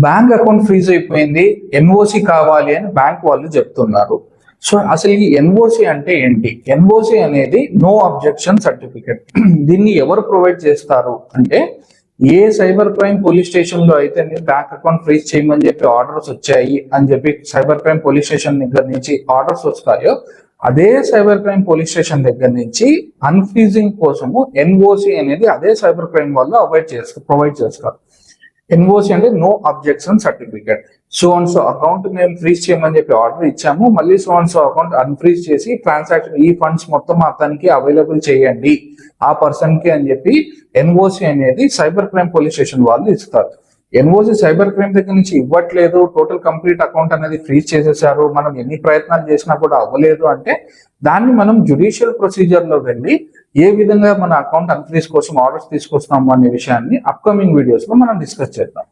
Bank account freeze అయిపోయింది, NOC కావాలి అని బ్యాంక్ వాళ్ళు చెప్తున్నారు. సో అసలు ఈ ఎన్ఓసి అంటే ఏంటి? ఎన్ఓసి అనేది నో అబ్జెక్షన్ సర్టిఫికెట్. దీన్ని ఎవరు ప్రొవైడ్ చేస్తారు అంటే, ఏ సైబర్ క్రైమ్ పోలీస్ స్టేషన్ లో అయితే బ్యాంక్ అకౌంట్ ఫ్రీజ్ చేయమని చెప్పి ఆర్డర్స్ వచ్చాయి అని చెప్పి సైబర్ క్రైమ్ పోలీస్ స్టేషన్ దగ్గర నుంచి ఆర్డర్స్ వస్తాయో, అదే సైబర్ క్రైమ్ పోలీస్ స్టేషన్ దగ్గర నుంచి అన్ఫ్రీజింగ్ కోసము ఎన్ఓసి అనేది అదే సైబర్ క్రైమ్ వాళ్ళు ప్రొవైడ్ చేస్తారు. ఎన్ఓసి అంటే no objection certificate. So and so account మేము ఫ్రీజ్ చేయమని చెప్పి ఆర్డర్ ఇచ్చాము, మళ్ళీ so and so account unfreeze చేసి ట్రాన్సాక్షన్ ఈ ఫండ్స్ మొత్తం అతనికి అవైలబుల్ చేయండి ఆ పర్సన్ కి అని చెప్పి ఎన్ఓసి అనేది సైబర్ క్రైమ్ పోలీస్ స్టేషన్ వాళ్ళు ఇస్తారు. ఎన్ఓసి సైబర్ క్రైమ్ దగ్గర నుంచి ఇవ్వట్లేదు, టోటల్ కంప్లీట్ అకౌంట్ అనేది ఫ్రీజ్ చేసేసారు, మనం ఎన్ని ప్రయత్నాలు చేసినా కూడా అవ్వలేదు అంటే, దాన్ని మనం జ్యుడిషియల్ ప్రొసీజర్ లో వెళ్ళి ఏ విధంగా మన అకౌంట్ అన్ఫ్రీజ్ కోసం ఆర్డర్స్ తీసుకొస్తాము అనే విషయాన్ని అప్కమింగ్ వీడియోస్ లో మనం డిస్కస్ చేద్దాం.